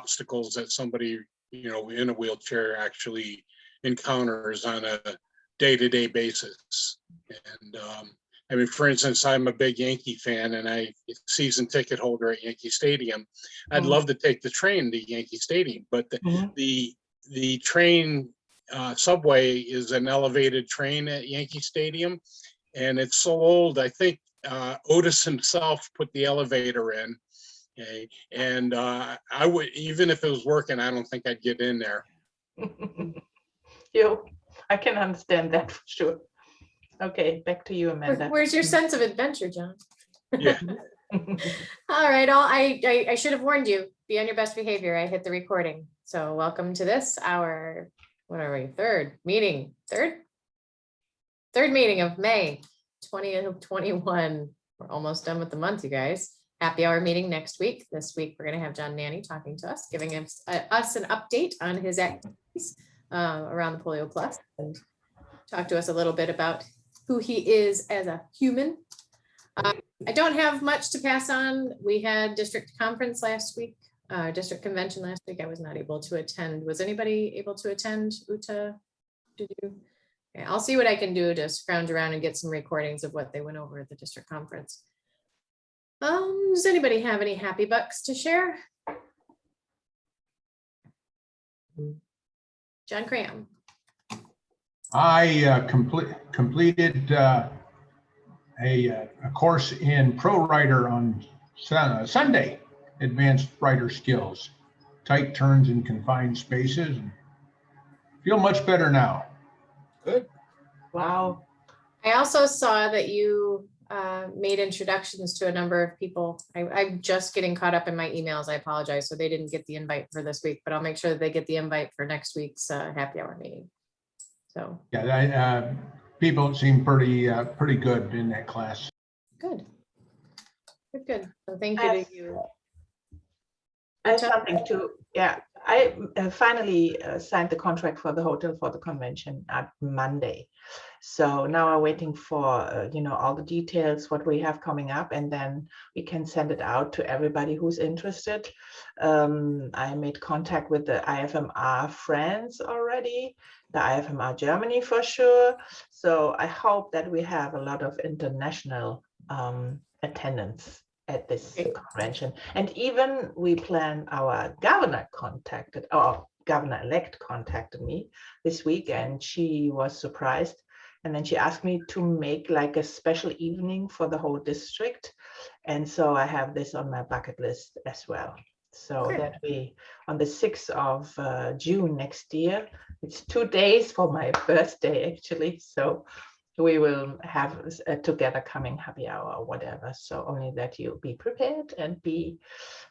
obstacles that somebody, you know, in a wheelchair actually encounters on a day-to-day basis. And I mean, for instance, I'm a big Yankee fan and I season ticket holder at Yankee Stadium. I'd love to take the train to Yankee Stadium, but the train subway is an elevated train at Yankee Stadium, and it's so old. I think Otis himself put the elevator in. Okay. And I would, even if it was working, I don't think I'd get in there. I can understand that for sure. Okay, back to you, Amanda. Where's your sense of adventure, John? Yeah. All right, I should have warned you. Be on your best behavior. I hit the recording. So welcome to this, our, what are we, third meeting of May 2021. We're almost done with the month, you guys. Happy hour meeting next week. This week, we're going to have John Nanni talking to us, giving us an update on his activities around the Polio Plus, and talk to us a little bit about who he is as a human. I don't have much to pass on. We had district conference last week, district convention last week. I was not able to attend. Was anybody able to attend? Uta, did you? Okay, I'll see what I can do to scrounge around and get some recordings of what they went over at the district conference. Does anybody have any happy bucks to share? John Cram. I completed a course in Pro Writer on Sunday, advanced writer skills, tight turns in confined spaces, and feel much better now. Good. Wow. I also saw that you made introductions to a number of people. I'm just getting caught up in my emails. I apologize. So they didn't get the invite for this week, but I'll make sure that they get the invite for next week's happy hour meeting. So yeah, people seem pretty good in that class. good. Good. So thank you to you. I have something to, yeah, I finally signed the contract for the hotel for the convention at Monday. So now I'm waiting for, you know, all the details, what we have coming up, and then we can send it out to everybody who's interested. I made contact with the IFMR France already, the IFMR Germany for sure. So I hope that we have a lot of international attendance at this convention. And even we plan, our governor contacted, or governor-elect contacted me this week, and she was surprised. And then she asked me to make like a special evening for the whole district. And so I have this on my bucket list as well. So that we, on the 6th of June next year, it's 2 days for my birthday actually. So we will have a together coming happy hour or whatever. So only that you be prepared and be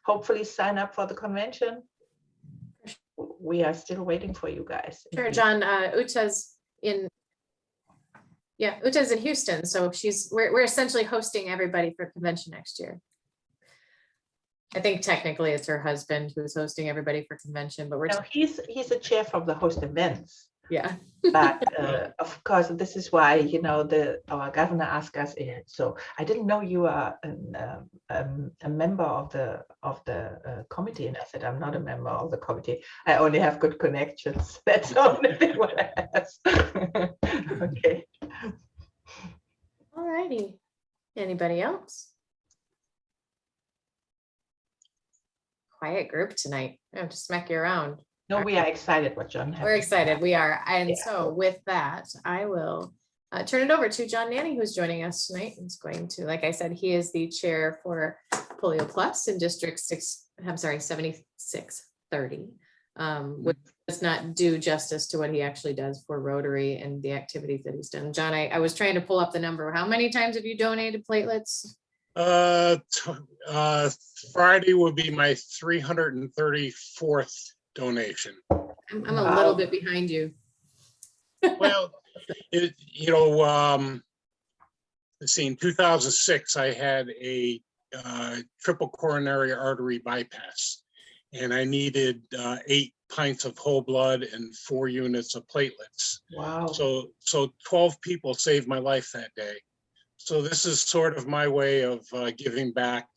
hopefully sign up for the convention. We are still waiting for you guys. Sure, John. Uta's in. Yeah, Uta's in Houston, so we're essentially hosting everybody for convention next year. I think technically it's her husband who's hosting everybody for convention, but he's a chair from the host events. Yeah. But of course, this is why, you know, our governor asked us. So I didn't know you are a member of the committee, and I said I'm not a member of the committee. I only have good connections. That's the only thing what I asked. Okay. All righty. Anybody else? Quiet group tonight. I have to smack you around. No, we are excited what John has. We're excited. We are. And so with that, I will turn it over to John Nanni, who's joining us tonight. He's going to, like I said, he is the chair for Polio Plus in District 7630, which does not do justice to what he actually does for Rotary and the activities that he's done. John, I was trying to pull up the number. How many times have you donated platelets? Friday would be my 334th donation. I'm a little bit behind you. Well, let's see, in 2006, I had a triple coronary artery bypass, and I needed 8 pints of whole blood and 4 units of platelets. Wow. So 12 people saved my life that day. So this is sort of my way of giving back.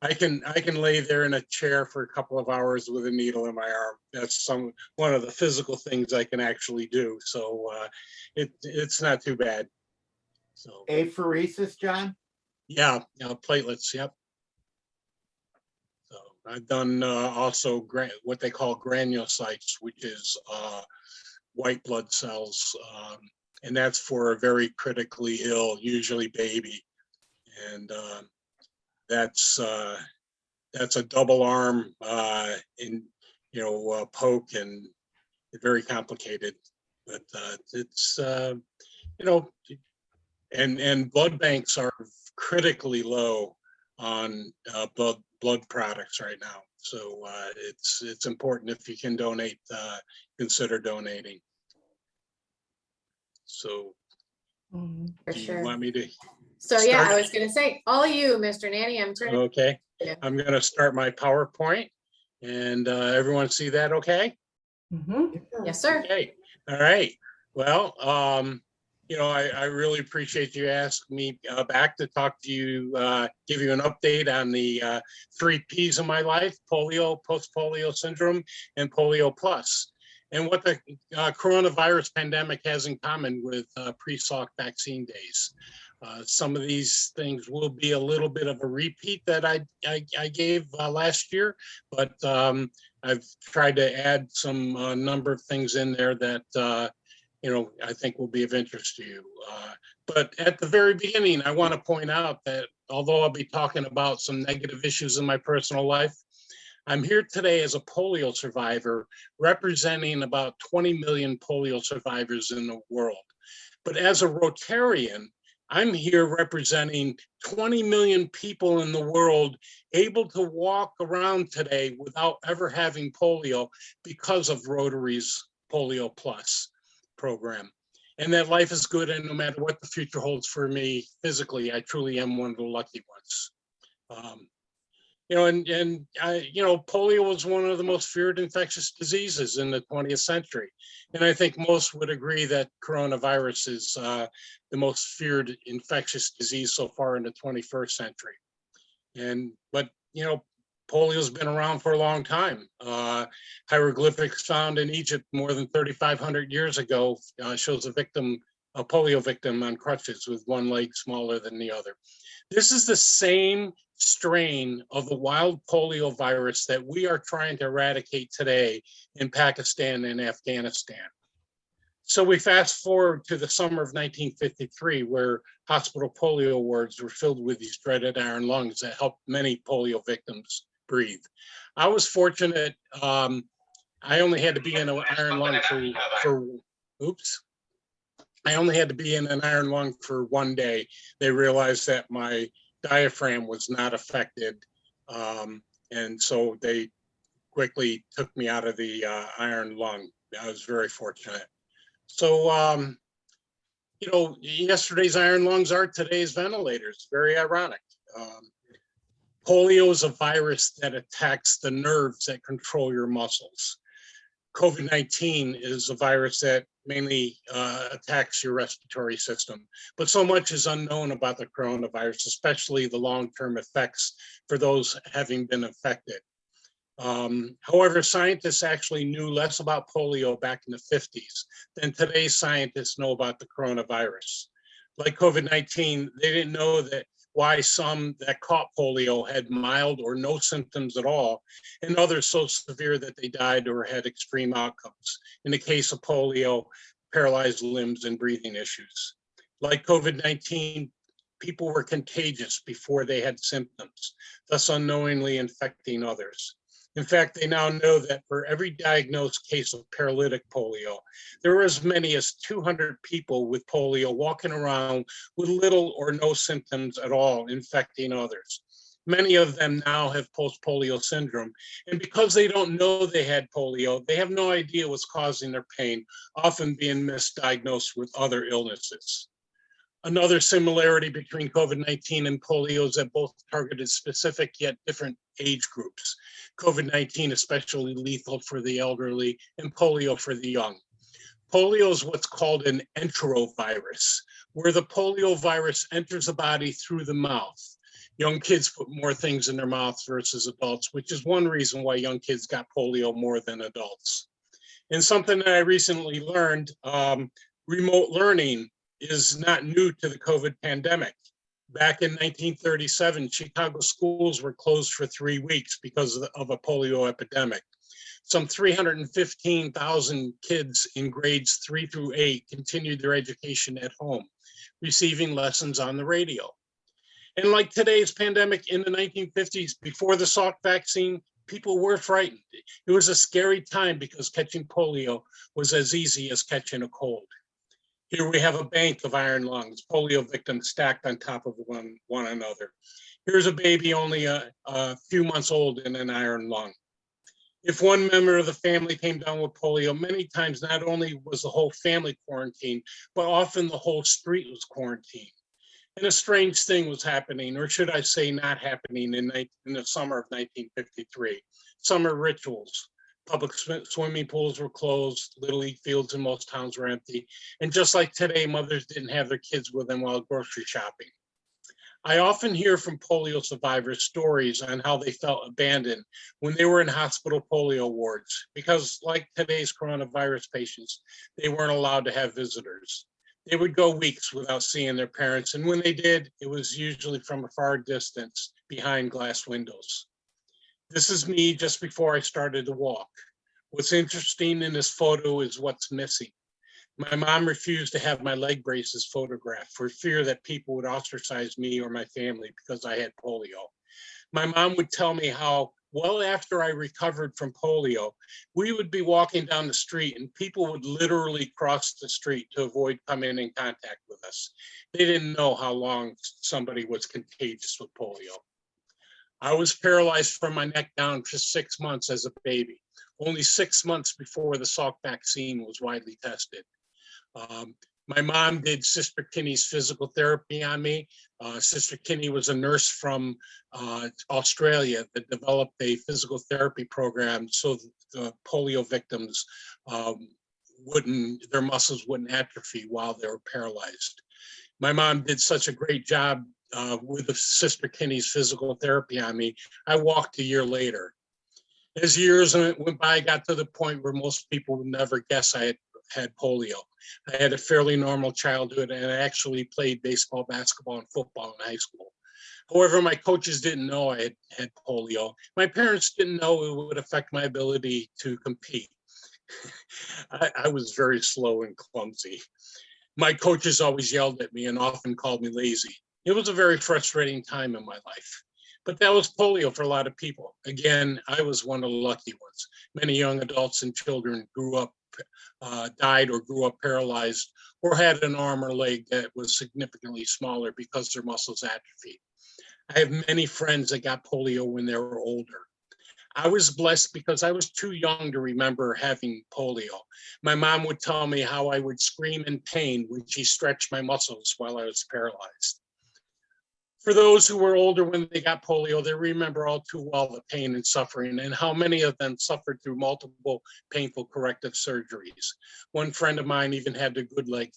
I can lay there in a chair for a couple of hours with a needle in my arm. That's one of the physical things I can actually do. So it's not too bad. So Apheresis, John? yeah, platelets. Yep. So I've done also what they call granulocytes, which is white blood cells, and that's for a very critically ill, usually baby, and that's a double arm poke, and very complicated, but it's and blood banks are critically low on blood products right now. So it's important, if you can donate, consider donating. So For do you sure. want me to? So yeah, start? I was gonna say, all you, Mr. Nanni, I'm turning. Okay, Yeah. I'm gonna start my PowerPoint, and everyone see that okay? Mhm. Yes, sir. Okay, all right. Well, I really appreciate you asking me back to talk to you, give you an update on the 3 Ps of my life: polio, post-polio syndrome, and Polio Plus, and what the coronavirus pandemic has in common with pre-Salk vaccine days. Some of these things will be a little bit of a repeat that I gave last year, but I've tried to add some number of things in there that I think will be of interest to you. But at the very beginning, I want to point out that although I'll be talking about some negative issues in my personal life, I'm here today as a polio survivor, representing about 20 million polio survivors in the world. But as a Rotarian, I'm here representing 20 million people in the world able to walk around today without ever having polio because of Rotary's Polio Plus program. And that life is good, and no matter what the future holds for me physically, I truly am one of the lucky ones. Polio was one of the most feared infectious diseases in the 20th century. And I think most would agree that coronavirus is the most feared infectious disease so far in the 21st century. But polio's been around for a long time. Hieroglyphics found in Egypt more than 3,500 years ago shows a polio victim on crutches with one leg smaller than the other. This is the same strain of the wild polio virus that we are trying to eradicate today in Pakistan and Afghanistan. So we fast forward to the summer of 1953, where hospital polio wards were filled with these dreaded iron lungs that helped many polio victims breathe. I was fortunate. I only had to be in an iron lung I only had to be in an iron lung for 1 day. They realized that my diaphragm was not affected. And so they quickly took me out of the iron lung. I was very fortunate. So, yesterday's iron lungs are today's ventilators. Very ironic. Polio is a virus that attacks the nerves that control your muscles. COVID-19 is a virus that mainly attacks your respiratory system, but so much is unknown about the coronavirus, especially the long-term effects for those having been infected. However, scientists actually knew less about polio back in the 50s than today's scientists know about the coronavirus. Like COVID-19, they didn't know why some that caught polio had mild or no symptoms at all, and others so severe that they died or had extreme outcomes. In the case of polio, paralyzed limbs and breathing issues. Like COVID-19, people were contagious before they had symptoms, thus unknowingly infecting others. In fact, they now know that for every diagnosed case of paralytic polio, there are as many as 200 people with polio walking around with little or no symptoms at all, infecting others. Many of them now have post-polio syndrome, and because they don't know they had polio, they have no idea what's causing their pain, often being misdiagnosed with other illnesses. Another similarity between COVID-19 and polio is that both targeted specific yet different age groups. COVID-19 especially lethal for the elderly, and polio for the young. Polio is what's called an enterovirus, where the polio virus enters the body through the mouth. Young kids put more things in their mouths versus adults, which is one reason why young kids got polio more than adults. And something that I recently learned, remote learning is not new to the COVID pandemic. Back in 1937, Chicago schools were closed for 3 weeks because of a polio epidemic. Some 315,000 kids in grades 3 through 8 continued their education at home, receiving lessons on the radio. And like today's pandemic in the 1950s, before the Salk vaccine, people were frightened. It was a scary time because catching polio was as easy as catching a cold. Here we have a bank of iron lungs, polio victims stacked on top of one another. Here's a baby only a few months old in an iron lung. If one member of the family came down with polio, many times not only was the whole family quarantined, but often the whole street was quarantined. And a strange thing was happening, or should I say not happening, in the summer of 1953. Summer rituals. Public swimming pools were closed, Little League fields in most towns were empty. And just like today, mothers didn't have their kids with them while grocery shopping. I often hear from polio survivors stories on how they felt abandoned when they were in hospital polio wards, because like today's coronavirus patients, they weren't allowed to have visitors. They would go weeks without seeing their parents, and when they did, it was usually from a far distance behind glass windows. This is me just before I started to walk. What's interesting in this photo is what's missing. My mom refused to have my leg braces photographed for fear that people would ostracize me or my family because I had polio. My mom would tell me how, well after I recovered from polio, we would be walking down the street and people would literally cross the street to avoid coming in contact with us. They didn't know how long somebody was contagious with polio. I was paralyzed from my neck down for 6 months as a baby, only 6 months before the Salk vaccine was widely tested. My mom did Sister Kinney's physical therapy on me. Sister Kinney was a nurse from Australia that developed a physical therapy program so that the polio victims their muscles wouldn't atrophy while they were paralyzed. My mom did such a great job with the Sister Kinney's physical therapy on me. I walked a year later. As years went by, I got to the point where most people would never guess I had polio. I had a fairly normal childhood and I actually played baseball, basketball, and football in high school. However, my coaches didn't know I had polio. My parents didn't know it would affect my ability to compete. I was very slow and clumsy. My coaches always yelled at me and often called me lazy. It was a very frustrating time in my life. But that was polio for a lot of people. Again, I was one of the lucky ones. Many young adults and children died or grew up paralyzed or had an arm or leg that was significantly smaller because their muscles atrophied. I have many friends that got polio when they were older. I was blessed because I was too young to remember having polio. My mom would tell me how I would scream in pain when she stretched my muscles while I was paralyzed. For those who were older when they got polio, they remember all too well the pain and suffering and how many of them suffered through multiple painful corrective surgeries. One friend of mine even had their good leg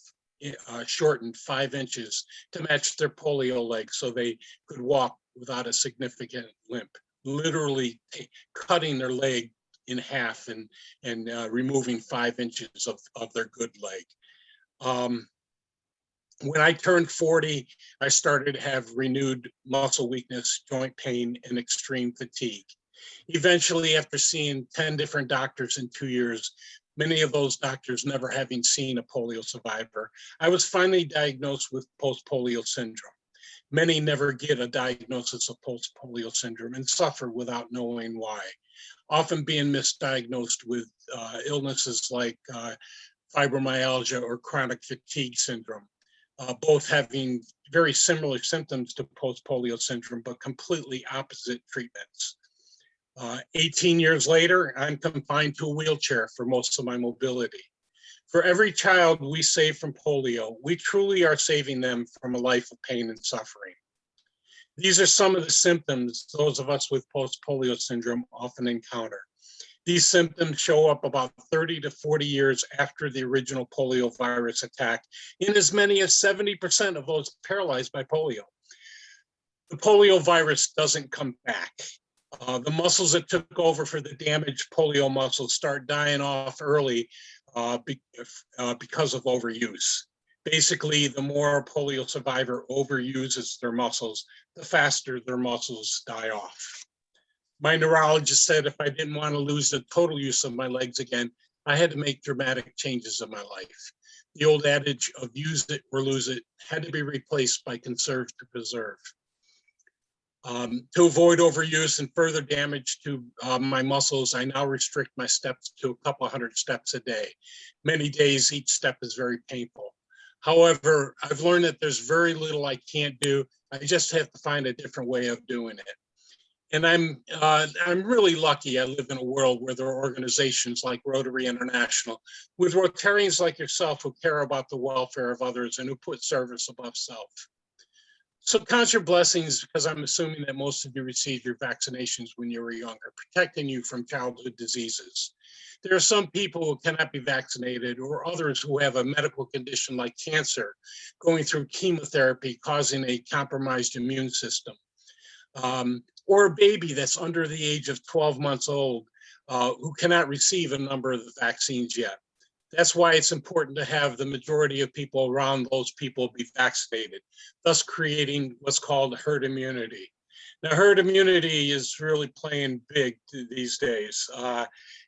shortened 5 inches to match their polio leg so they could walk without a significant limp, literally cutting their leg in half and removing 5 inches of their good leg. When I turned 40, I started to have renewed muscle weakness, joint pain, and extreme fatigue. Eventually, after seeing 10 different doctors in 2 years, many of those doctors never having seen a polio survivor, I was finally diagnosed with post-polio syndrome. Many never get a diagnosis of post-polio syndrome and suffer without knowing why, often being misdiagnosed with illnesses like fibromyalgia or chronic fatigue syndrome. Both having very similar symptoms to post-polio syndrome, but completely opposite treatments. 18 years later, I'm confined to a wheelchair for most of my mobility. For every child we save from polio, we truly are saving them from a life of pain and suffering. These are some of the symptoms those of us with post-polio syndrome often encounter. These symptoms show up about 30 to 40 years after the original polio virus attack in as many as 70% of those paralyzed by polio. the polio virus doesn't come back. The muscles that took over for the damaged polio muscles start dying off early because of overuse. Basically, the more polio survivor overuses their muscles, the faster their muscles die off. My neurologist said if I didn't want to lose the total use of my legs again, I had to make dramatic changes in my life. The old adage of use it or lose it had to be replaced by conserve to preserve. To avoid overuse and further damage to my muscles, I now restrict my steps to a couple hundred steps a day. Many days, each step is very painful. However, I've learned that there's very little I can't do. I just have to find a different way of doing it. And I'm really lucky I live in a world where there are organizations like Rotary International, with Rotarians like yourself who care about the welfare of others and who put service above self. So count your blessings, because I'm assuming that most of you received your vaccinations when you were younger, protecting you from childhood diseases. There are some people who cannot be vaccinated, or others who have a medical condition like cancer, going through chemotherapy, causing a compromised immune system. Or a baby that's under the age of 12 months old who cannot receive a number of the vaccines yet. That's why it's important to have the majority of people around those people be vaccinated, thus creating what's called herd immunity. Now, herd immunity is really playing big these days.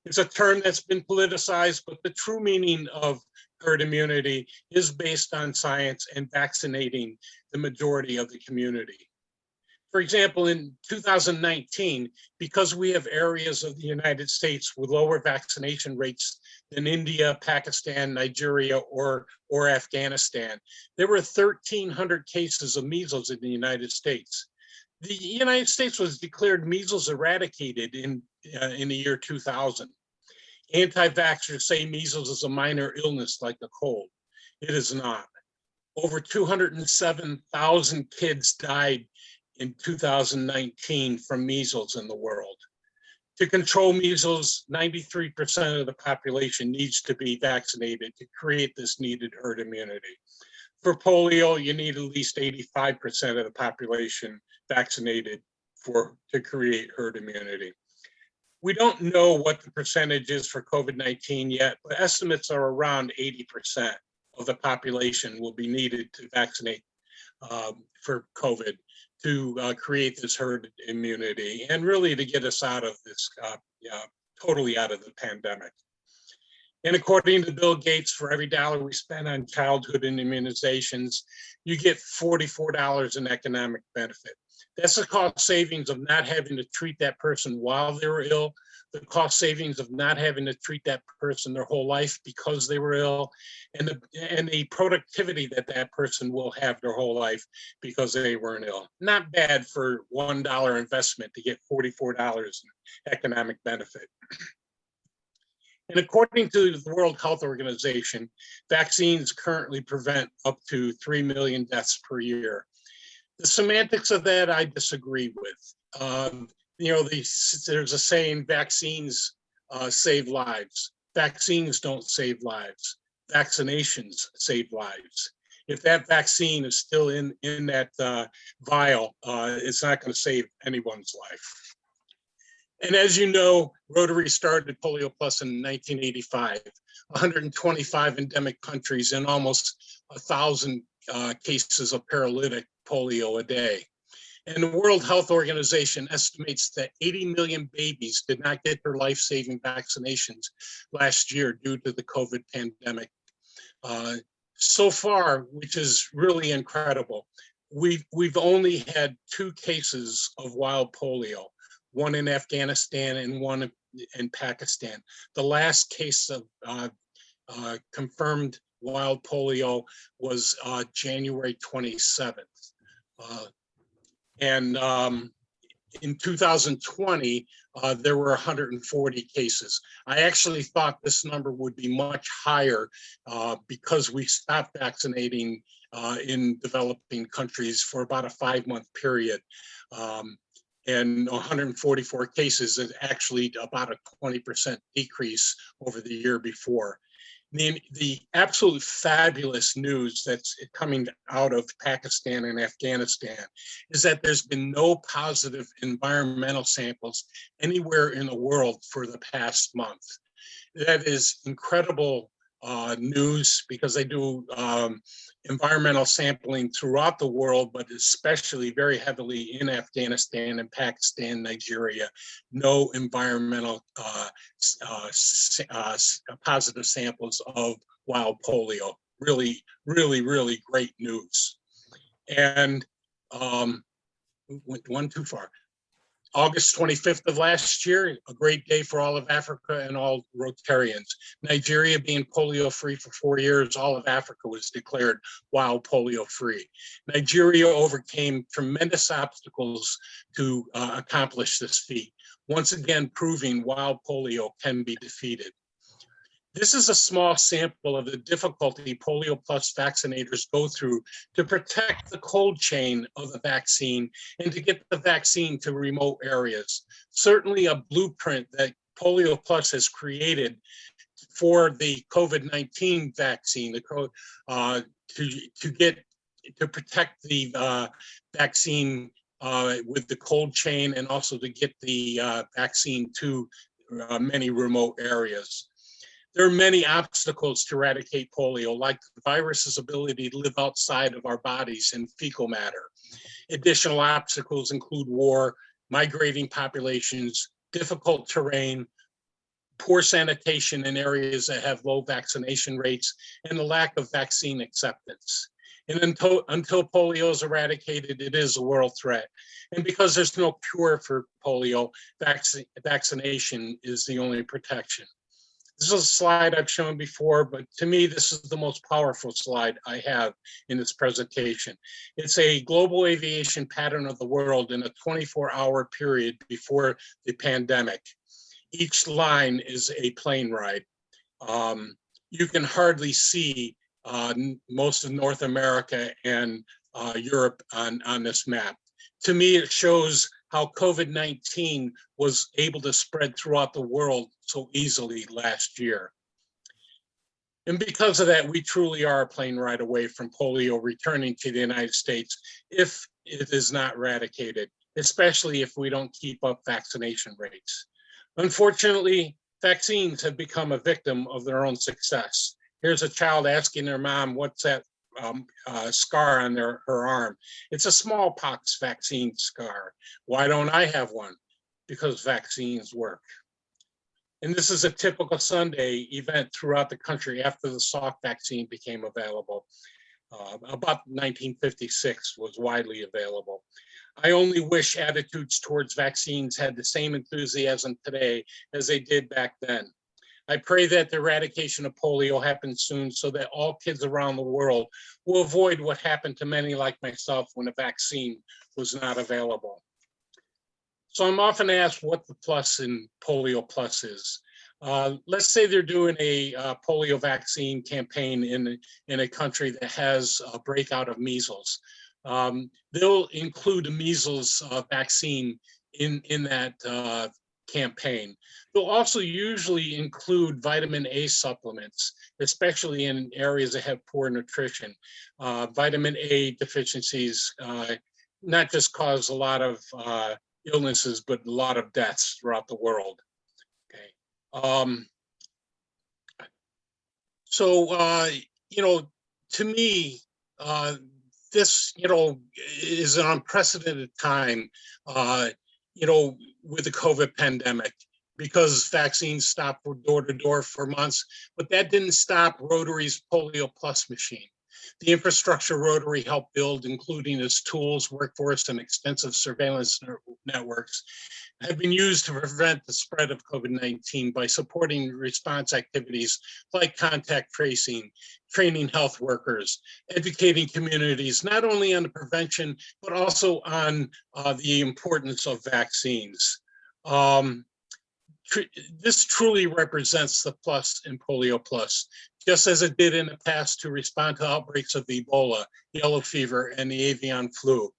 It's a term that's been politicized, but the true meaning of herd immunity is based on science and vaccinating the majority of the community. For example, in 2019, because we have areas of the United States with lower vaccination rates than India, Pakistan, Nigeria, or Afghanistan, there were 1,300 cases of measles in the United States. The United States was declared measles eradicated in the year 2000. Anti-vaxxers say measles is a minor illness like a cold. It is not. Over 207,000 kids died in 2019 from measles in the world. To control measles, 93% of the population needs to be vaccinated to create this needed herd immunity. For polio, you need at least 85% of the population vaccinated to create herd immunity. We don't know what the percentage is for COVID-19 yet, but estimates are around 80% of the population will be needed to vaccinate for COVID to create this herd immunity and really to get us out of this, totally out of the pandemic. And according to Bill Gates, for every dollar we spend on childhood and immunizations, you get $44 in economic benefit. That's the cost savings of not having to treat that person while they were ill, the cost savings of not having to treat that person their whole life because they were ill, and the productivity that that person will have their whole life because they weren't ill. Not bad for $1 investment to get $44 in economic benefit. And according to the World Health Organization, vaccines currently prevent up to 3 million deaths per year. The semantics of that I disagree with. There's a saying, vaccines save lives. Vaccines don't save lives. Vaccinations save lives. If that vaccine is still in that vial, it's not going to save anyone's life. And as you know, Rotary started Polio Plus in 1985, 125 endemic countries and almost 1,000 cases of paralytic polio a day. And the World Health Organization estimates that 80 million babies did not get their life-saving vaccinations last year due to the COVID pandemic. So far, which is really incredible, we've only had 2 cases of wild polio, one in Afghanistan and one in Pakistan. The last case of confirmed wild polio was January 27th. And in 2020, there were 140 cases. I actually thought this number would be much higher because we stopped vaccinating in developing countries for about a 5-month period. And 144 cases is actually about a 20% decrease over the year before. the absolute fabulous news that's coming out of Pakistan and Afghanistan is that there's been no positive environmental samples anywhere in the world for the past month. That is incredible news, because they do environmental sampling throughout the world, but especially very heavily in Afghanistan and Pakistan, Nigeria. No environmental positive samples of wild polio. Really, really, really great news. And went one too far. August 25th of last year, a great day for all of Africa and all Rotarians. Nigeria being polio-free for 4 years, all of Africa was declared wild polio-free. Nigeria overcame tremendous obstacles to accomplish this feat, once again proving wild polio can be defeated. This is a small sample of the difficulty Polio Plus vaccinators go through to protect the cold chain of the vaccine and to get the vaccine to remote areas. Certainly a blueprint that Polio Plus has created for the COVID-19 vaccine, to protect the vaccine with the cold chain, and also to get the vaccine to many remote areas. There are many obstacles to eradicate polio, like the virus's ability to live outside of our bodies in fecal matter. Additional obstacles include war, migrating populations, difficult terrain, poor sanitation in areas that have low vaccination rates, and the lack of vaccine acceptance. And until polio is eradicated, it is a world threat. And because there's no cure for polio, vaccination is the only protection. This is a slide I've shown before, but to me, this is the most powerful slide I have in this presentation. It's a global aviation pattern of the world in a 24-hour period before the pandemic. Each line is a plane ride. You can hardly see most of North America and Europe on this map. To me, it shows how COVID-19 was able to spread throughout the world so easily last year. And because of that, we truly are a plane ride away from polio returning to the United States if it is not eradicated, especially if we don't keep up vaccination rates. Unfortunately, vaccines have become a victim of their own success. Here's a child asking their mom, what's that scar on her arm? It's a smallpox vaccine scar. Why don't I have one? Because vaccines work. And this is a typical Sunday event throughout the country after the Salk vaccine became available. About 1956 was widely available. I only wish attitudes towards vaccines had the same enthusiasm today as they did back then. I pray that the eradication of polio happens soon so that all kids around the world will avoid what happened to many like myself when a vaccine was not available. So I'm often asked what the plus in Polio Plus is. Let's say they're doing a polio vaccine campaign in a country that has a breakout of measles. They'll include a measles vaccine in that campaign. They'll also usually include vitamin A supplements, especially in areas that have poor nutrition. Vitamin A deficiencies not just cause a lot of illnesses, but a lot of deaths throughout the world. Okay. To me, this, is an unprecedented time, with the COVID pandemic, because vaccines stopped door to door for months, but that didn't stop Rotary's Polio Plus machine. The infrastructure Rotary helped build, including its tools, workforce, and extensive surveillance networks, have been used to prevent the spread of COVID-19 by supporting response activities like contact tracing, training health workers, educating communities, not only on the prevention, but also on the importance of vaccines. This truly represents the plus in Polio Plus, just as it did in the past to respond to outbreaks of Ebola, yellow fever, and the avian flu.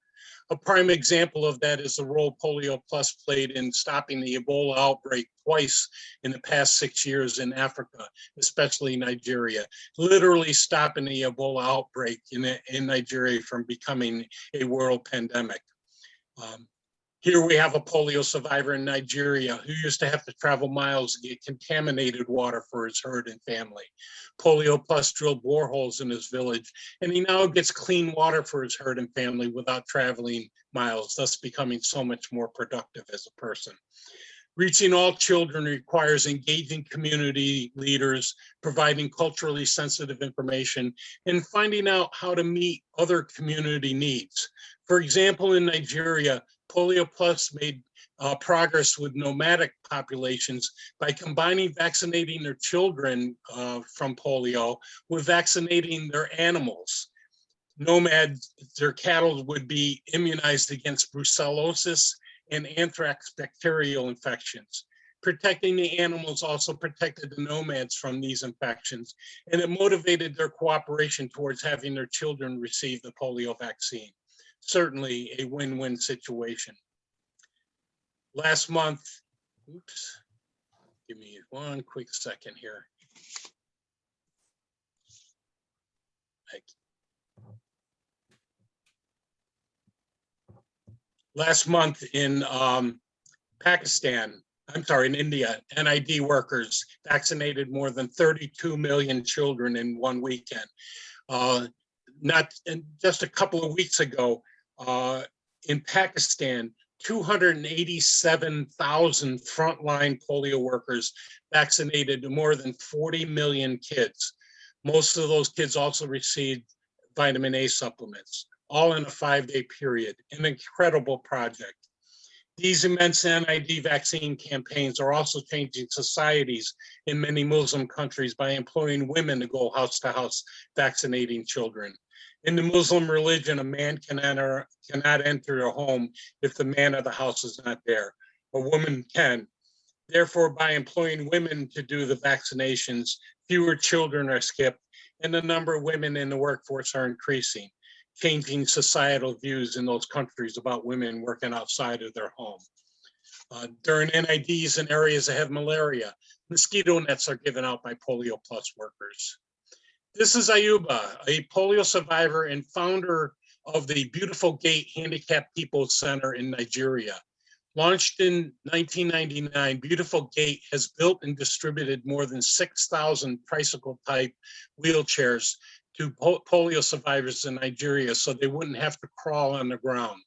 A prime example of that is the role Polio Plus played in stopping the Ebola outbreak twice in the past 6 years in Africa, especially Nigeria, literally stopping the Ebola outbreak in Nigeria from becoming a world pandemic. Here we have a polio survivor in Nigeria who used to have to travel miles to get contaminated water for his herd and family. Polio Plus drilled boreholes in his village, and he now gets clean water for his herd and family without traveling miles, thus becoming so much more productive as a person. Reaching all children requires engaging community leaders, providing culturally sensitive information, and finding out how to meet other community needs. For example, in Nigeria, Polio Plus made progress with nomadic populations by combining vaccinating their children from polio with vaccinating their animals. Nomads, their cattle would be immunized against brucellosis and anthrax bacterial infections. Protecting the animals also protected the nomads from these infections, and it motivated their cooperation towards having their children receive the polio vaccine. Certainly a win-win situation. Last month, oops, give me one quick second here. Last month in in India, NID workers vaccinated more than 32 million children in one weekend. Just a couple of weeks ago, in Pakistan, 287,000 frontline polio workers vaccinated more than 40 million kids. Most of those kids also received vitamin A supplements, all in a 5-day period, an incredible project. These immense NID vaccine campaigns are also changing societies in many Muslim countries by employing women to go house to house vaccinating children. In the Muslim religion, a man cannot enter a home if the man of the house is not there. A woman can. Therefore, by employing women to do the vaccinations, fewer children are skipped, and the number of women in the workforce are increasing, changing societal views in those countries about women working outside of their home. During NIDs in areas that have malaria, mosquito nets are given out by Polio Plus workers. This is Ayuba, a polio survivor and founder of the Beautiful Gate Handicapped People's Center in Nigeria. Launched in 1999, Beautiful Gate has built and distributed more than 6,000 tricycle-type wheelchairs to polio survivors in Nigeria so they wouldn't have to crawl on the ground.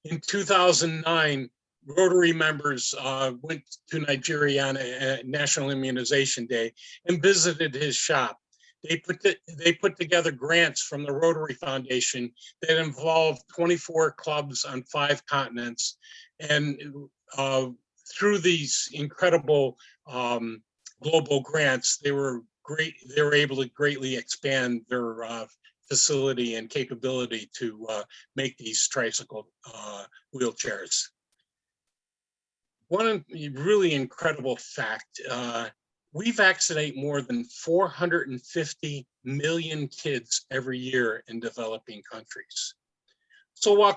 In 2009, Rotary members went to Nigeria on a National Immunization Day and visited his shop. They put together grants from the Rotary Foundation that involved 24 clubs on 5 continents. And through these incredible global grants, they were able to greatly expand their facility and capability to make these tricycle wheelchairs. One really incredible fact, we vaccinate more than 450 million kids every year in developing countries. So while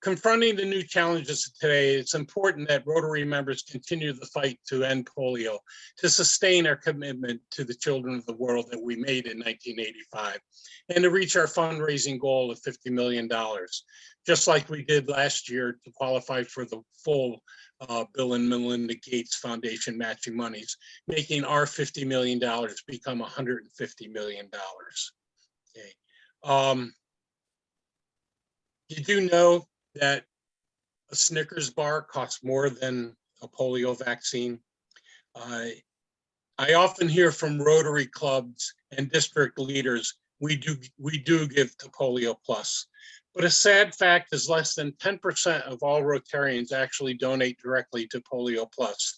confronting the new challenges of today, it's important that Rotary members continue the fight to end polio, to sustain our commitment to the children of the world that we made in 1985, and to reach our fundraising goal of $50 million, just like we did last year to qualify for the full Bill and Melinda Gates Foundation matching monies, making our $50 million become $150 million. Okay. You do know that a Snickers bar costs more than a polio vaccine. I often hear from Rotary clubs and district leaders, we do give to Polio Plus. But a sad fact is less than 10% of all Rotarians actually donate directly to Polio Plus,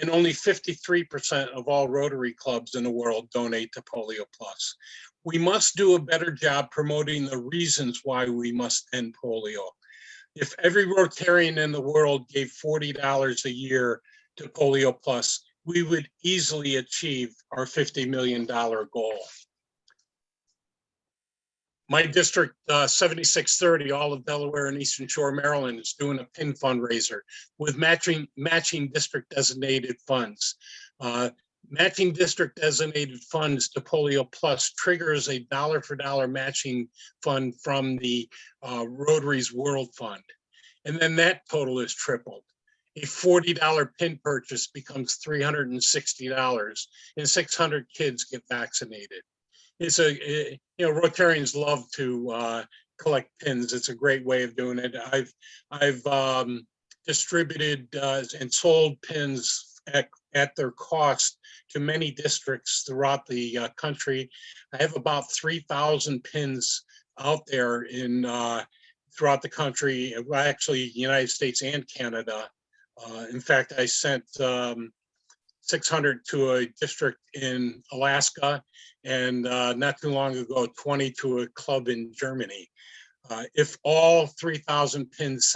and only 53% of all Rotary clubs in the world donate to Polio Plus. We must do a better job promoting the reasons why we must end polio. If every Rotarian in the world gave $40 a year to Polio Plus, we would easily achieve our $50 million goal. My district, 7630, all of Delaware and Eastern Shore, Maryland, is doing a PIN fundraiser with matching district designated funds. Matching district designated funds to Polio Plus triggers a dollar for dollar matching fund from the Rotary's World Fund. And then that total is tripled. A $40 PIN purchase becomes $360 and 600 kids get vaccinated. It's Rotarians love to collect pins. It's a great way of doing it. I've distributed and sold pins at their cost to many districts throughout the country. I have about 3,000 pins out there in throughout the country, well, actually United States and Canada. In fact, I sent 600 to a district in Alaska, and not too long ago, 20 to a club in Germany. If all 3,000 pins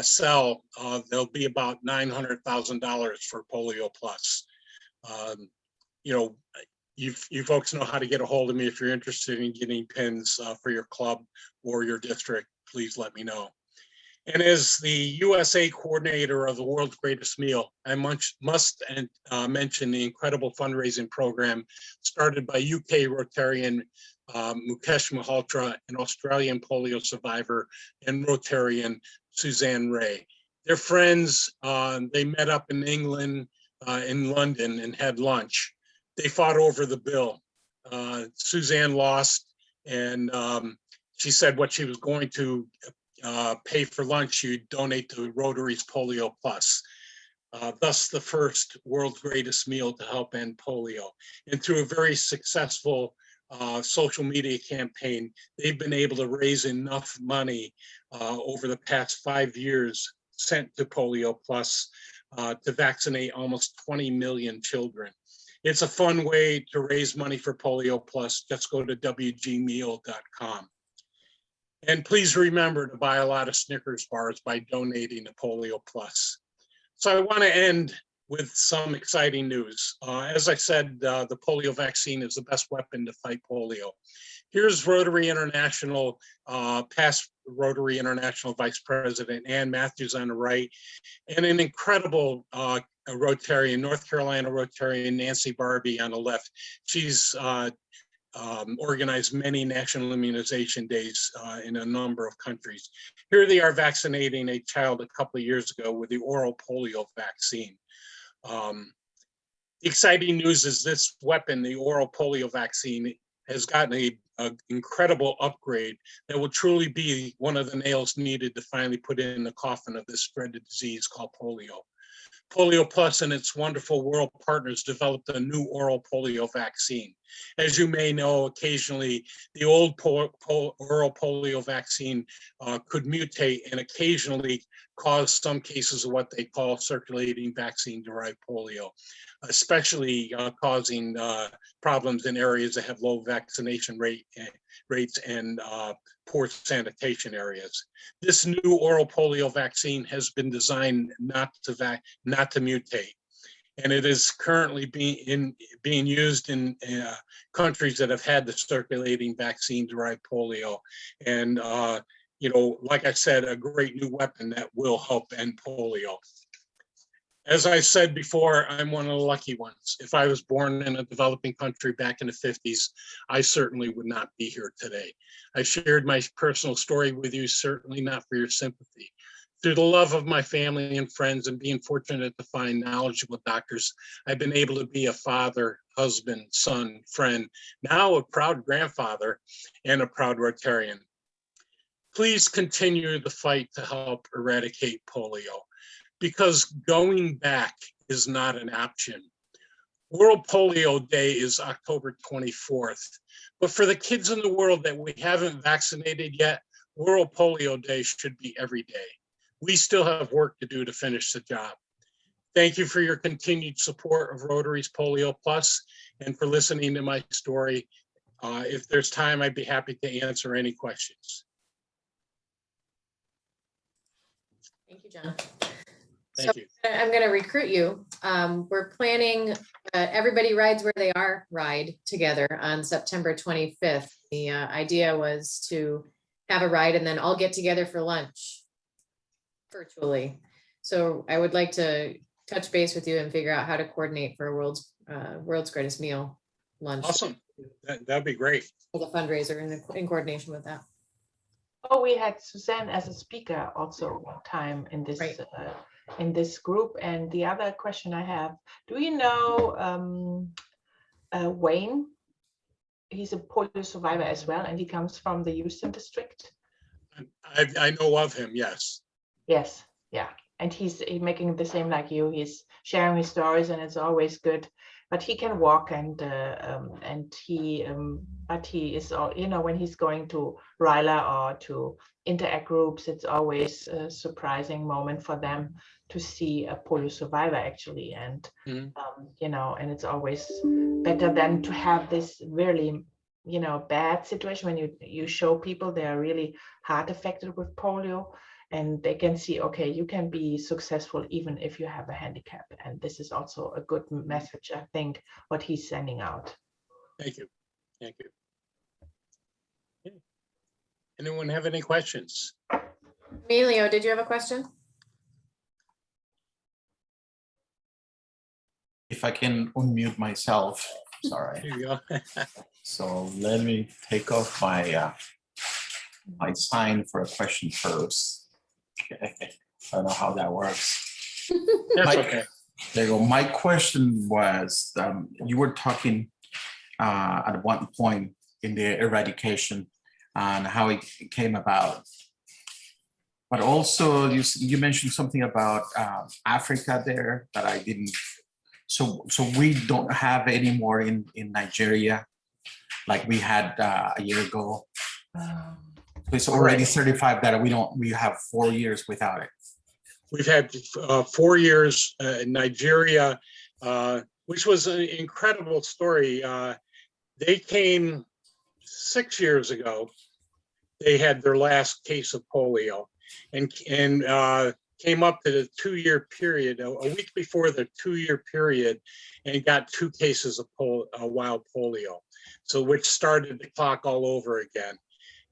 sell, there'll be about $900,000 for Polio Plus. You folks know how to get a hold of me if you're interested in getting pins for your club or your district. Please let me know. And as the USA coordinator of the World's Greatest Meal, I must mention the incredible fundraising program started by UK Rotarian Mukesh Malhotra, an Australian polio survivor, and Rotarian Suzanne Ray. They're friends. They met up in England, in London, and had lunch. They fought over the bill. Suzanne lost, and she said what she was going to pay for lunch, you donate to Rotary's Polio Plus. Thus the first World's Greatest Meal to help end polio. And through a very successful social media campaign, they've been able to raise enough money over the past 5 years sent to Polio Plus to vaccinate almost 20 million children. It's a fun way to raise money for Polio Plus. Just go to wgmeal.com. And please remember to buy a lot of Snickers bars by donating to Polio Plus. So I want to end with some exciting news. As I said, the polio vaccine is the best weapon to fight polio. Here's Rotary International, past Rotary International Vice President Ann Matthews on the right, and an incredible Rotarian, North Carolina Rotarian, Nancy Barbie on the left. She's organized many national immunization days in a number of countries. Here they are vaccinating a child a couple of years ago with the oral polio vaccine. The exciting news is this weapon, the oral polio vaccine, has gotten an incredible upgrade that will truly be one of the nails needed to finally put in the coffin of this dreaded disease called polio. Polio Plus and its wonderful world partners developed a new oral polio vaccine. As you may know, occasionally the old oral polio vaccine could mutate and occasionally cause some cases of what they call circulating vaccine-derived polio, especially causing problems in areas that have low vaccination rates and poor sanitation areas. This new oral polio vaccine has been designed not to mutate, and it is currently being used in countries that have had the circulating vaccine-derived polio. And like I said, a great new weapon that will help end polio. As I said before, I'm one of the lucky ones. If I was born in a developing country back in the 50s, I certainly would not be here today. I shared my personal story with you, certainly not for your sympathy. Through the love of my family and friends and being fortunate to find knowledgeable doctors, I've been able to be a father, husband, son, friend, now a proud grandfather and a proud Rotarian. Please continue the fight to help eradicate polio, because going back is not an option. World Polio Day is October 24th, but for the kids in the world that we haven't vaccinated yet, World Polio Day should be every day. We still have work to do to finish the job. Thank you for your continued support of Rotary's Polio Plus and for listening to my story. If there's time, I'd be happy to answer any questions. Thank you, John. Thank you. I'm going to recruit you. We're planning Everybody Rides Where They Are ride together on September 25th, the idea was to have a ride and then all get together for lunch virtually. So I would like to touch base with you and figure out how to coordinate for a world's greatest meal lunch. Awesome. That'd be great. For the fundraiser in coordination with that. Oh, we had Suzanne as a speaker also one time in this Right. in this group. And the other question I have, do you know Wayne? He's a polio survivor as well, and he comes from the Houston district. I know of him, yes. Yes, yeah, and he's making the same like you. He's sharing his stories, and it's always good. But he can walk, and he, but he is all, you know, when he's going to RILA or to interact groups, it's always a surprising moment for them to see a polio survivor actually, and you know, and it's always better than to have this really, you know, bad situation when you show people they are really hard affected with polio. And they can see, okay, you can be successful even if you have a handicap. And this is also a good message, I think, what he's sending out. Thank you. Thank you. Okay. Anyone have any questions? Emilio, did you have a question? If I can unmute myself, sorry. Here you go. So let me take off my my sign for a question first. Okay. I don't know how that works. That's Mike. okay. There you go. My question was, you were talking at one point in the eradication and how it came about. But also you mentioned something about Africa there that I didn't. So we don't have any more in Nigeria like we had a year ago. It's already certified that we have 4 years without it. We've had 4 years in Nigeria, which was an incredible story. They came 6 years ago. They had their last case of polio, and came up to the 2-year period, a week before the 2-year period, and got 2 cases of wild polio. So which started the clock all over again.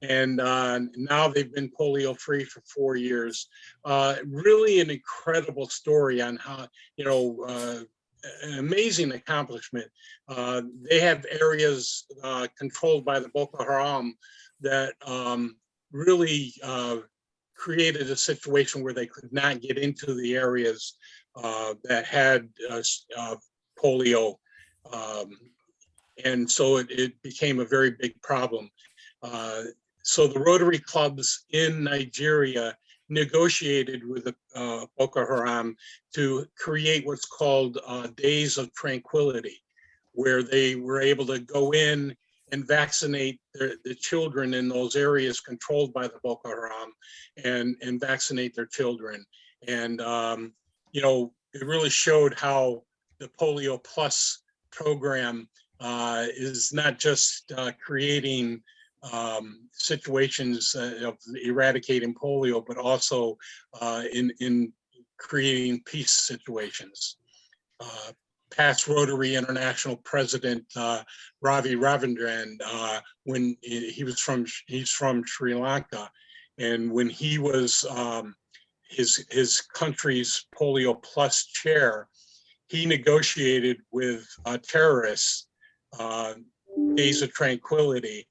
And now they've been polio free for 4 years. Really an incredible story on how, you know, an amazing accomplishment. They have areas controlled by the Boko Haram that really created a situation where they could not get into the areas that had polio. And so it became a very big problem. So the Rotary clubs in Nigeria negotiated with the Boko Haram to create what's called days of tranquility, where they were able to go in and vaccinate the children in those areas controlled by the Boko Haram and vaccinate their children. And, you know, it really showed how the Polio Plus program is not just creating situations of eradicating polio, but also in creating peace situations. Past Rotary International President Ravi Ravindran, when he's from Sri Lanka, and when he was his country's Polio Plus chair, he negotiated with terrorists days of tranquility.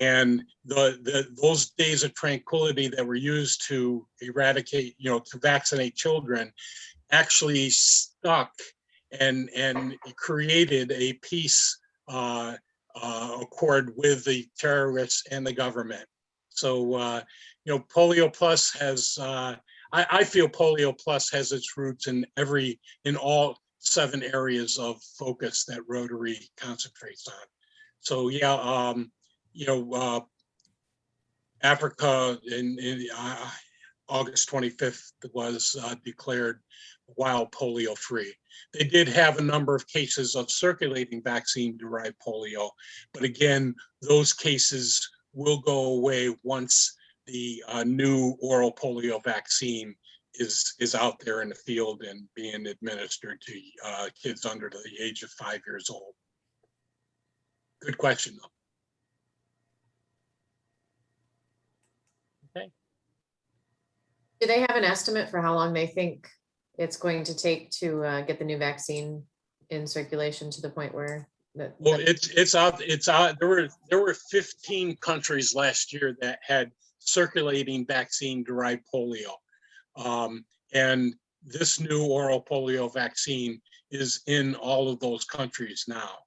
And those days of tranquility that were used to eradicate, you know, to vaccinate children, actually stuck and created a peace accord with the terrorists and the government. So, you know, Polio Plus has, I feel Polio Plus has its roots in all 7 areas of focus that Rotary concentrates on. So, yeah, you know, Africa in August 25th was declared wild polio free. They did have a number of cases of circulating vaccine-derived polio, but again, those cases will go away once the new oral polio vaccine is out there in the field and being administered to kids under the age of 5 years old. Good question, though. Do they have an estimate for how long they think it's going to take to get the new vaccine in circulation to the point where that? Well, it's out. There were 15 countries last year that had circulating vaccine-derived polio, and this new oral polio vaccine is in all of those countries now.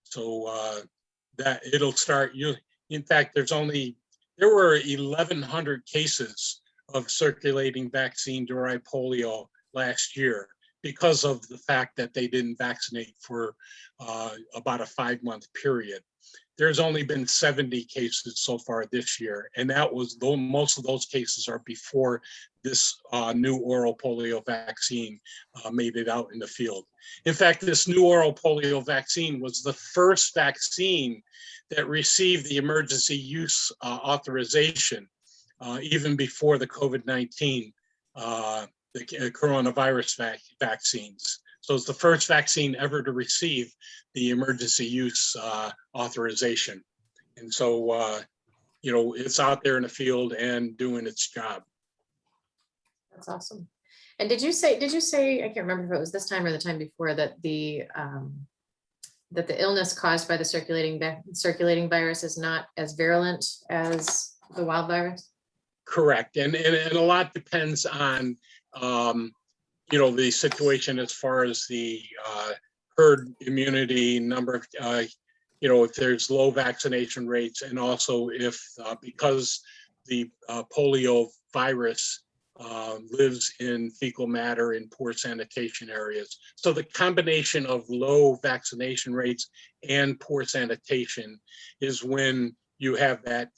So that it'll start. In fact, there were 1,100 cases of circulating vaccine-derived polio last year, because of the fact that they didn't vaccinate for about a 5-month period. There's only been 70 cases so far this year, and that was most of those cases are before this new oral polio vaccine made it out in the field. In fact, this new oral polio vaccine was the first vaccine that received the emergency use authorization even before the COVID-19 the coronavirus vaccines. So it's the first vaccine ever to receive the emergency use authorization. And so, it's out there in the field and doing its job. That's awesome. And did you say, I can't remember if it was this time or the time before, that the illness caused by the circulating virus is not as virulent as the wild virus? Correct. And a lot depends on the situation as far as the herd immunity, number of, if there's low vaccination rates, and also if because the polio virus lives in fecal matter in poor sanitation areas. So the combination of low vaccination rates and poor sanitation is when you have that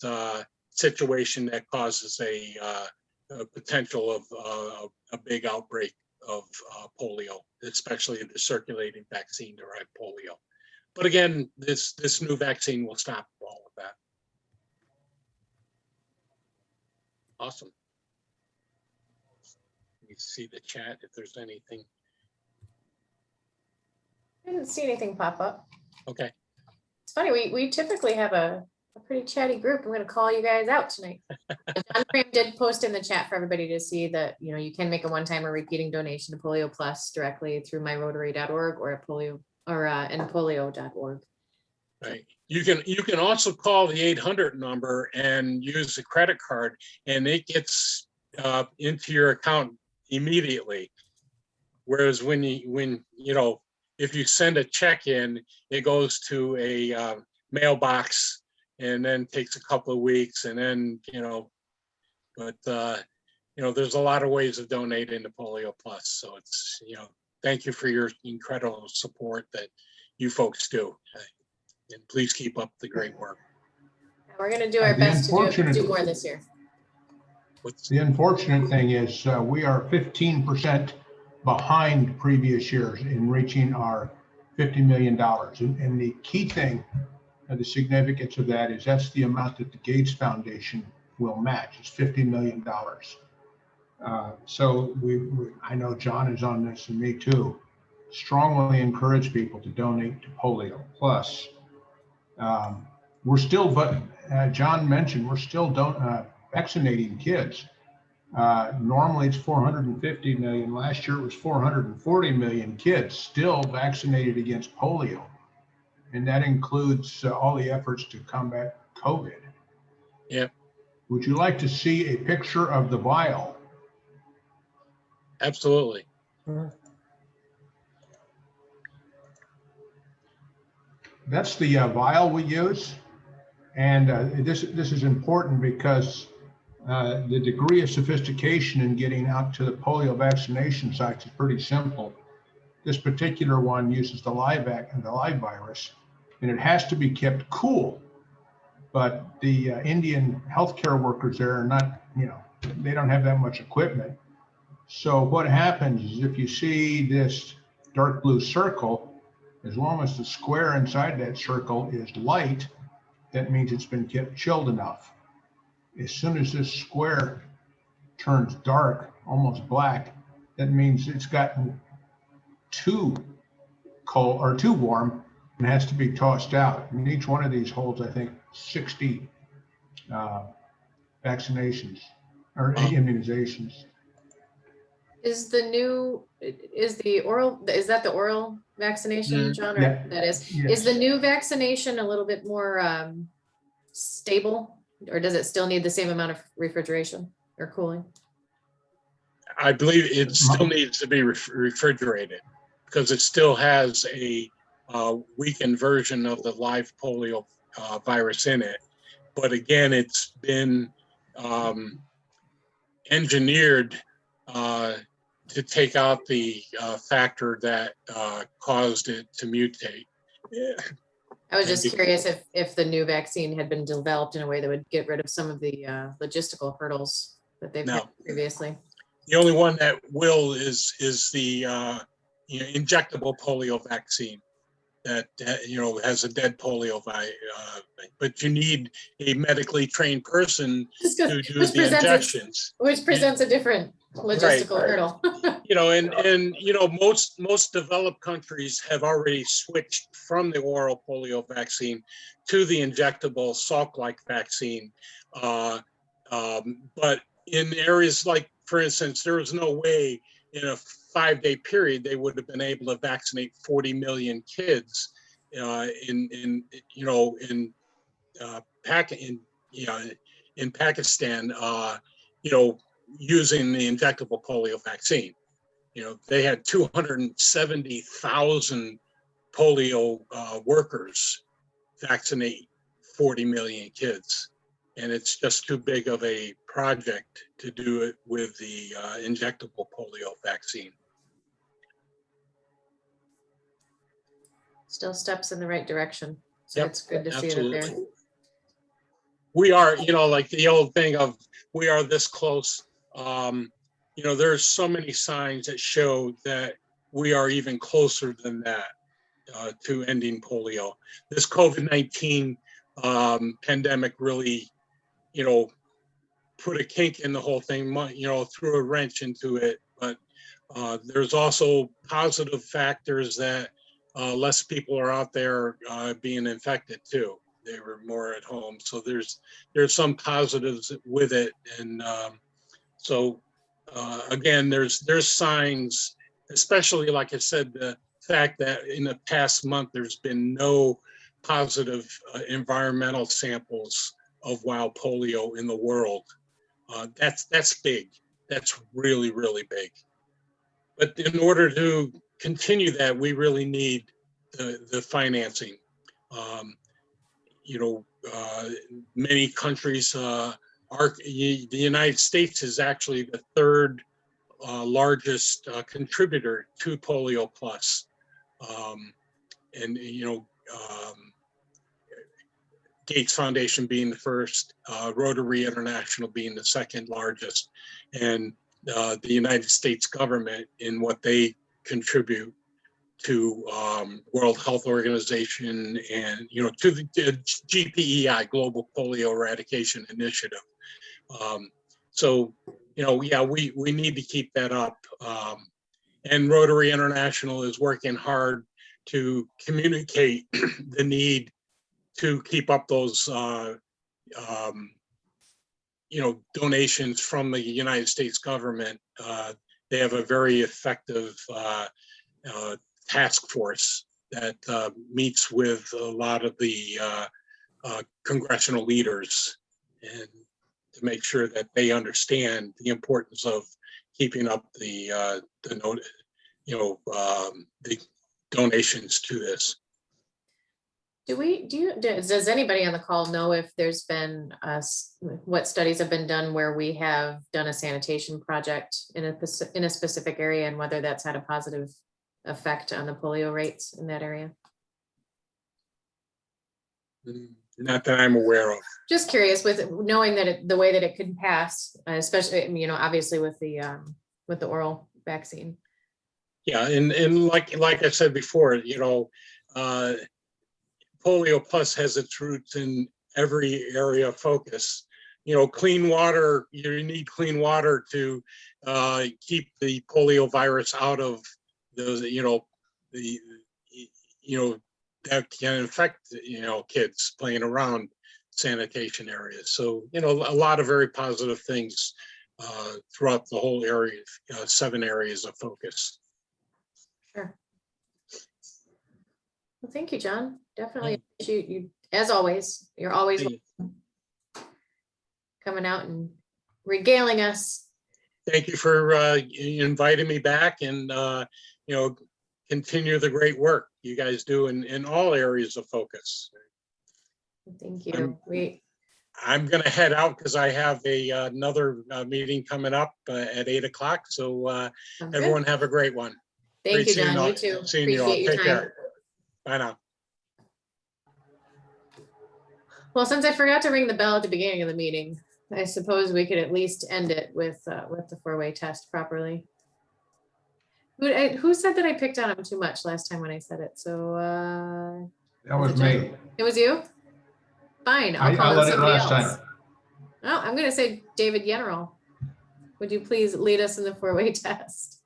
situation that causes a potential of a big outbreak of polio, especially the circulating vaccine-derived polio. But again, this new vaccine will stop all of that. Awesome. You see the chat if there's anything. I didn't see anything pop up. Okay. It's funny, we typically have a pretty chatty group. I'm going to call you guys out tonight. John Graham did post in the chat for everybody to see that, you can make a one-time or repeating donation to Polio Plus directly through myrotary.org or at polio or polio.org. Right. You can also call the 800 number and use the credit card, and it gets into your account immediately. Whereas if you send a check in, it goes to a mailbox and then takes a couple of weeks, and then there's a lot of ways of donating to Polio Plus. So it's thank you for your incredible support that you folks do, and please keep up the great work. We're going to do our best to do more this year. The unfortunate thing is we are 15% behind previous years in reaching our $50 million. And the key thing, the significance of that is that's the amount that the Gates Foundation will match. It's $50 million. So I know John is on this, and me too. Strongly encourage people to donate to Polio Plus. We're still, but John mentioned, we're still vaccinating kids. Normally it's 450 million. Last year it was 440 million kids still vaccinated against polio. And that includes all the efforts to combat COVID. Yeah. Would you like to see a picture of the vial? Absolutely. That's the vial we use. And this is important because the degree of sophistication in getting out to the polio vaccination sites is pretty simple. This particular one uses the live virus, and it has to be kept cool. But the Indian healthcare workers there are not, they don't have that much equipment. So what happens is if you see this dark blue circle, as long as the square inside that circle is light, that means it's been kept chilled enough. As soon as this square turns dark, almost black, that means it's gotten too cold or too warm and has to be tossed out. And each one of these holds, I think, 60 vaccinations. or immunizations. Is the oral, is that the oral vaccination, John? Or Yeah. that is Yes. the new vaccination a little bit more stable, or does it still need the same amount of refrigeration or cooling? I believe it still needs to be refrigerated because it still has a weakened version of the live polio virus in it. But again, it's been engineered to take out the factor that caused it to mutate. Yeah. I was just curious if the new vaccine had been developed in a way that would get rid of some of the logistical hurdles that they've had previously. The only one that will is the injectable polio vaccine that has a dead polio virus. But you need a medically trained person to do the injections, which presents a different logistical hurdle. Most developed countries have already switched from the oral polio vaccine to the injectable Salk-like vaccine. But in areas like, for instance, there was no way in a 5-day period they would have been able to vaccinate 40 million kids in Pakistan, using the injectable polio vaccine. They had 270,000 polio workers vaccinate 40 million kids. And it's just too big of a project to do it with the injectable polio vaccine. Still steps in the right direction. So Yep, it's good to absolutely. see that there. We are, like the old thing of we are this close. There's so many signs that show that we are even closer than that to ending polio. This COVID-19 pandemic really, put a kink in the whole thing, threw a wrench into it. But there's also positive factors that less people are out there being infected too. They were more at home. So there's some positives with it. And again, there's signs, especially like I said, the fact that in the past month, there's been no positive environmental samples of wild polio in the world. That's big. That's really, really big. But in order to continue that, we really need the financing. Many countries the United States is actually the third largest contributor to Polio Plus. Gates Foundation being the first, Rotary International being the second largest, and the United States government in what they contribute to World Health Organization and to the GPEI, Global Polio Eradication Initiative. We need to keep that up. And Rotary International is working hard to communicate the need to keep up those donations from the United States government. They have a very effective task force that meets with a lot of the congressional leaders and to make sure that they understand the importance of keeping up the donations to this. Does anybody on the call know if there's been what studies have been done where we have done a sanitation project in a specific area and whether that's had a positive effect on the polio rates in that area? Not that I'm aware of. Just curious, with knowing that the way that it could pass, especially obviously with the oral vaccine. Yeah, and like I said before, Polio Plus has its roots in every area of focus. Clean water, you need clean water to keep the polio virus out of those, that can infect, kids playing around sanitation areas. So, a lot of very positive things throughout the whole area, 7 areas of focus. Sure. Well, thank you, John. Definitely appreciate you, as always. You're always welcome coming out and regaling us. Thank you for inviting me back, and continue the great work you guys do in all areas of focus. Thank you. I'm going to head out because I have another meeting coming up at 8 o'clock. So Sounds everyone good. have a great one. Thank Great you, seeing John. all- You too. seeing you all. Appreciate your Take time. care. Bye now. Well, since I forgot to ring the bell at the beginning of the meeting, I suppose we could at least end it with the 4-way test properly. Who said that I picked on him too much last time when I said it? So That was me. it was you? Fine, I'll I call it led it somebody last else. time. Oh, I'm gonna say David General. Would you please lead us in the 4-way test?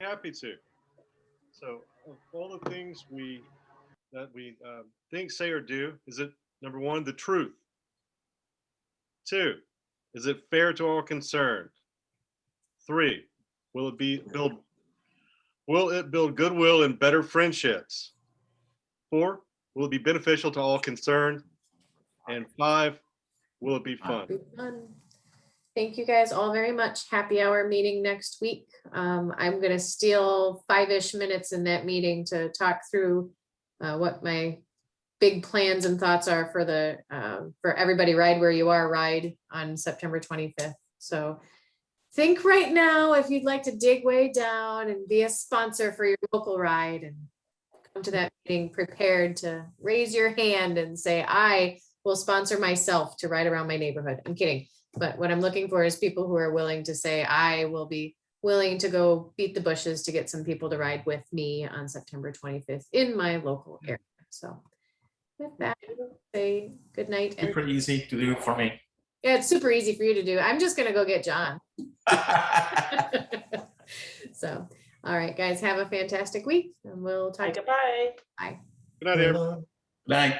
Happy to. So of all the things we think, say, or do, is it number 1, the truth? 2, is it fair to all concerned? 3, will it build goodwill and better friendships? 4, will it be beneficial to all concerned? And 5, will it be fun? Be fun. Thank you guys all very much. Happy hour meeting next week. I'm gonna steal 5-ish minutes in that meeting to talk through what my big plans and thoughts are for the for Everybody Ride Where You Are ride on September 25th. So think right now if you'd like to dig way down and be a sponsor for your local ride, and come to that meeting prepared to raise your hand and say, I will sponsor myself to ride around my neighborhood. I'm kidding. But what I'm looking for is people who are willing to say, I will be willing to go beat the bushes to get some people to ride with me on September 25th in my local area. So with that, say good night. And Super easy to do for me. yeah, it's super easy for you to do. I'm just gonna go get John. So, all right, guys, have a fantastic week and we'll talk. Goodbye. Bye. Good night, everyone. Night.